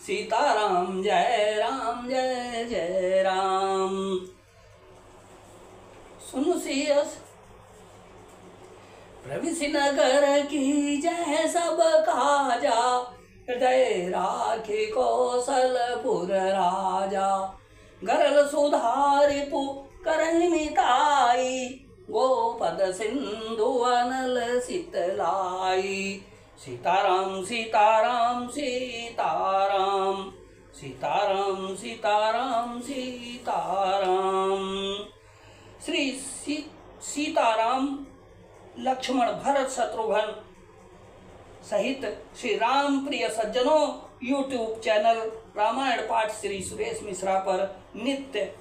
सीताराम जय जय राम। सुनो सीयस प्रविश नगर की जय सब काजा, हृदय राखे कौशलपुर राजा। गरल सुधारिपु करहि मिताई, गोपद सिंधु अनल शीतलाई। सीताराम सीताराम सीताराम, सीताराम सीताराम सीताराम। श्री सीताराम लक्ष्मण भरत शत्रुघ्न सहित श्री राम प्रिय सज्जनों, यूट्यूब चैनल रामायण पाठ श्री सुरेश मिश्रा पर नित्य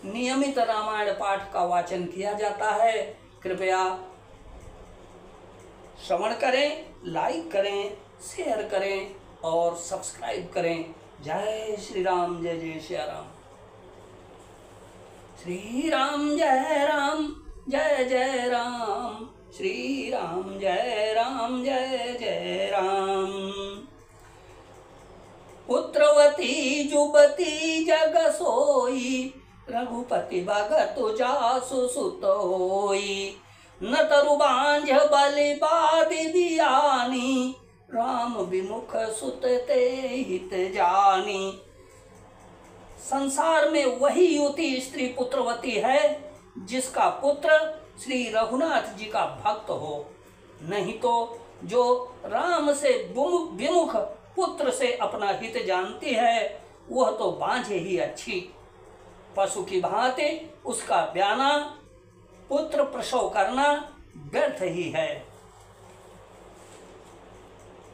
नियमित रामायण पाठ का वाचन किया जाता है। कृपया श्रवण करें, लाइक करें, शेयर करें और सब्सक्राइब करें। जय श्री राम जय जय श्री राम। श्री राम जय राम, श्री राम जय जय राम। पुत्रवती जुबती जग सोई, रघुपति भगत जासु सुत होई। न तरु बांझ बलि बादि दियानी, राम विमुख सुत ते हित जानी। संसार में वही युवती स्त्री पुत्रवती है जिसका पुत्र श्री रघुनाथ जी का भक्त हो, नहीं तो जो राम से विमुख पुत्र से अपना हित जानती है वह तो बांझे ही अच्छी। पशु की भांति उसका ब्याना पुत्र प्रसव करना व्यर्थ ही है।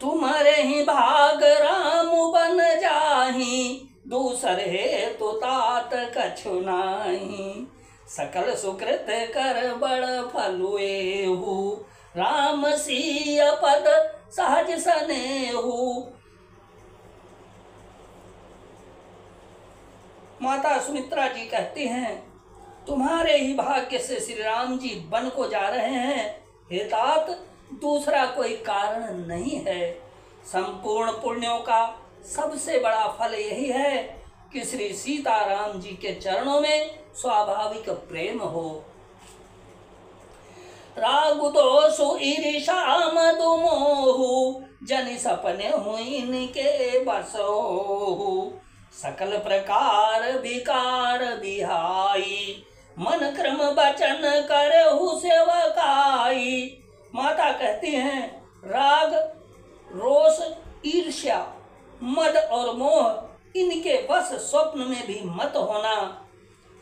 तुम्हारे ही भाग राम बन जाही, दूसरे तो तात कछु नाही। सकल सुकृत कर बड़ फलुएहु, राम सिय पद सहज सनेहु। माता सुमित्रा जी कहती हैं, तुम्हारे ही भाग्य से श्री राम जी वन को जा रहे हैं। हे तात, दूसरा कोई कारण नहीं है। संपूर्ण पुण्यों का सबसे बड़ा फल यही है कि श्री सीताराम जी के चरणों में स्वाभाविक प्रेम हो। राग दोषु ईर्षा मधु मोहु, जनि सपने हुइन के बसोहु। सकल प्रकार विकार बिहाई, मन क्रम वचन करहु सेवकाई। माता कहती हैं, राग रोष ईर्ष्या मद और मोह इनके बस स्वप्न में भी मत होना।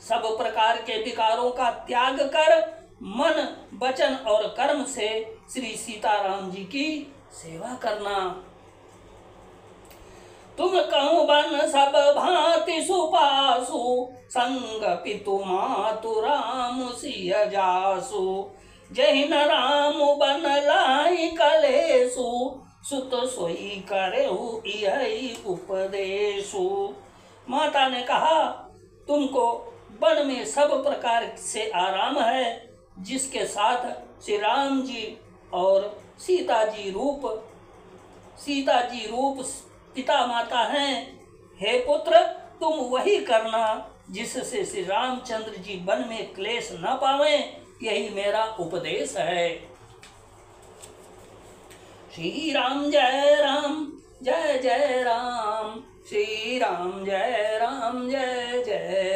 सब प्रकार के विकारों का त्याग कर मन वचन और कर्म से श्री सीताराम जी की सेवा करना। तुम कहूँ बन सब भांति सुपासु, संग पितु मातु राम सिय जासु। जहि न राम बन लाई कलेसु, सुत सोई करहु यही उपदेशु। माता ने कहा, तुमको वन में सब प्रकार से आराम है, जिसके साथ श्री राम जी और सीता जी रूप पिता माता हैं। हे पुत्र, तुम वही करना जिससे श्री रामचंद्र जी वन में क्लेश न पावें, यही मेरा उपदेश है। श्री राम जय राम, श्री राम जय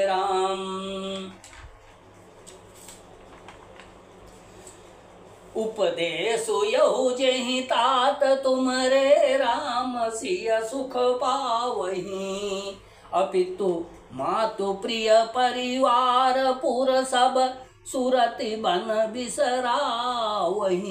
राम। उपदेशु यहु जेहि तात तुमरे, राम सिय सुख पावहि। अपितु मातु प्रिय परिवार पुर सब, सुरति बन बिसरावहि।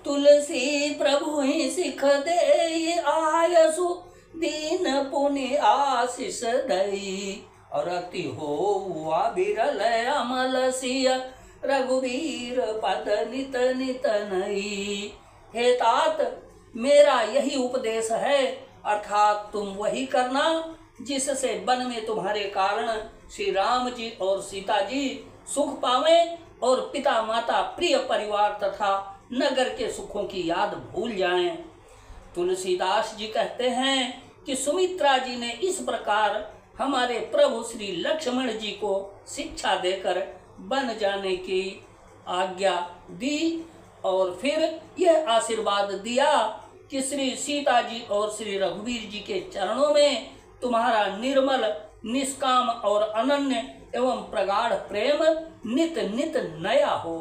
तुलसी प्रभु ही सिख दे आयसु, दीन पुनि आशीष दई। और अति हो बिरल अमल सिय, रघुवीर पद नित नित नई। हे तात, मेरा यही उपदेश है, अर्थात तुम वही करना जिससे वन में तुम्हारे कारण श्री राम जी और सीता जी सुख पावें और पिता माता प्रिय परिवार तथा नगर के सुखों की याद भूल जाएं। तुलसीदास जी कहते हैं कि सुमित्रा जी ने इस प्रकार हमारे प्रभु श्री लक्ष्मण जी को शिक्षा देकर बन जाने की आज्ञा दी और फिर यह आशीर्वाद दिया कि श्री सीता जी और श्री रघुवीर जी के चरणों में तुम्हारा निर्मल, निष्काम और अनन्य एवं प्रगाढ़ प्रेम नित नित नया हो।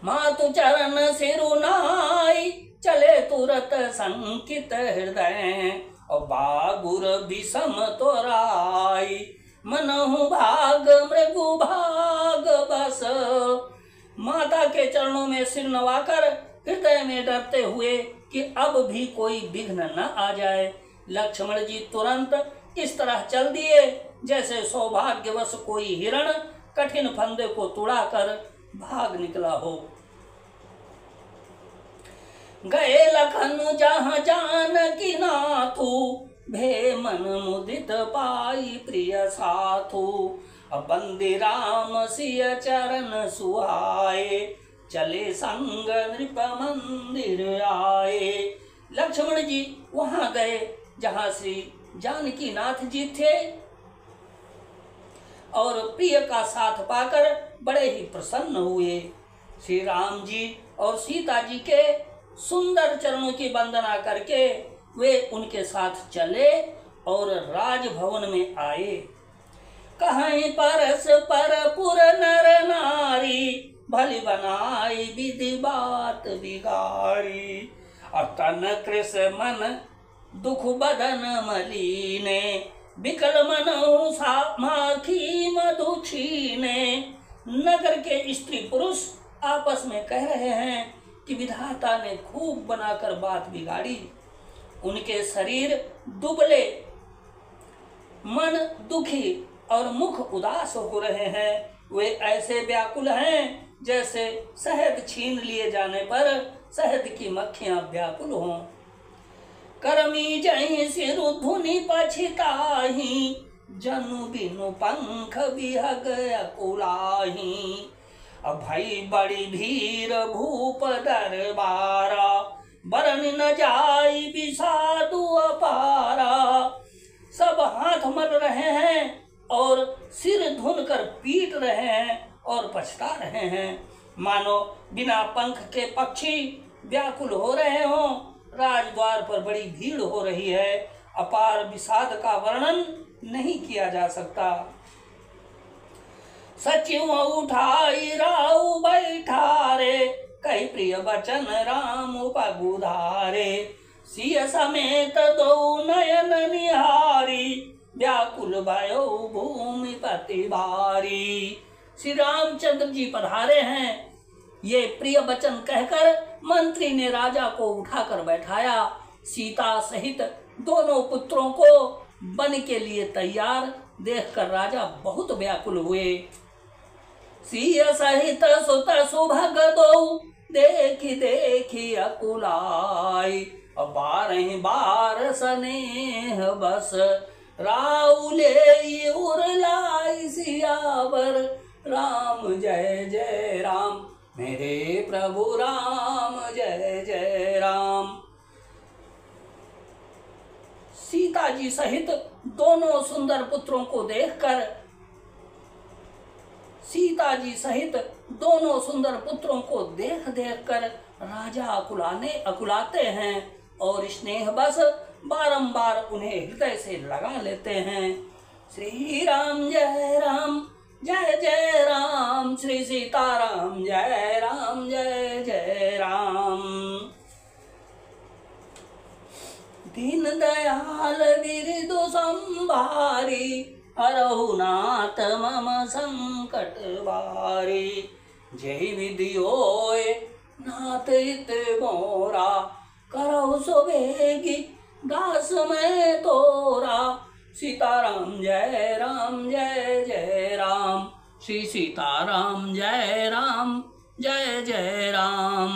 मातु चरण सिरुनाई चले तुरत संकित हृदय, और बागुर विषम तोराई मनहु भाग मृगु भाग बस। माता के चरणों में सिर नवाकर हृदय में डरते हुए कि अब भी कोई विघ्न न आ जाए, लक्ष्मण जी तुरंत इस तरह चल दिए जैसे सौभाग्यवश कोई हिरण कठिन फंदे को तुड़ाकर भाग निकला हो। गए लखन जहाँ जानकी नाथू, भे मन मुदित पाई प्रिय साथू। अब बंदी राम सिय चरण सुहाए, चले संग नृप मंदिर आए। लक्ष्मण जी वहां गए जहां श्री जानकी नाथ जी थे और प्रिय का साथ पाकर बड़े ही प्रसन्न हुए। श्री राम जी और सीता जी के सुंदर चरणों की वंदना करके वे उनके साथ चले और राजभवन में आए। कहीं परस पर पुर नर नारी, भली बनाई विधि बात बिगाड़ी। तन कृष मन दुख बदन मलीने, बिकल मनहु माखी मधु छीने। नगर के स्त्री पुरुष आपस में कह रहे हैं कि विधाता ने खूब बनाकर बात बिगाड़ी। उनके शरीर दुबले, मन दुखी और मुख उदास हो रहे हैं। वे ऐसे व्याकुल हैं जैसे शहद छीन लिए जाने पर शहद की मक्खियां व्याकुल हों। करमी जहीं सिरु धुनि पछिताही, जनु बिनु पंख बिहग अकुलाही। भई बड़ी भीर भूप दरबारा, बरन न जाई विषादु अपारा। सब हाथ मल रहे हैं और सिर धुन कर पीट रहे हैं और पछता रहे हैं, मानो बिना पंख के पक्षी व्याकुल हो रहे हों। राजद्वार पर बड़ी भीड़ हो रही है। अपार विषाद का वर्णन नहीं किया जा सकता। सचिव उठाई राउ बैठारे, कई प्रिय वचन राम उपगुधारे। सिय समेत दो नयन निहारी, व्याकुल भयो भूमि पति भारी। श्री रामचंद्र जी पधारे हैं, ये प्रिय वचन कहकर मंत्री ने राजा को उठाकर बैठाया। सीता सहित दोनों पुत्रों को वन के लिए तैयार देखकर राजा बहुत व्याकुल हुए। सिय सहित सुत सुभग दो, देखी देखी अकुलाई। 12 बार स्नेह बस, राउले उरलाई सियावर। राम जय जय राम, मेरे प्रभु राम जय जय राम। सीता जी सहित दोनों सुंदर पुत्रों को देखकर देख कर राजा अकुलाते हैं और स्नेह बस बारंबार उन्हें हृदय से लगा लेते हैं। श्री राम जय राम जय जय राम, श्री सीताराम जय राम जय जय राम। दीन दयाल बिरदु संभारी, हरहु नाथ मम संकट बारी। जय विधि होय नाथ हित मोरा, करहु सुबेगी दास मैं तोरा। सीताराम जय राम जय जय राम, श्री सीताराम जय राम जय जय राम।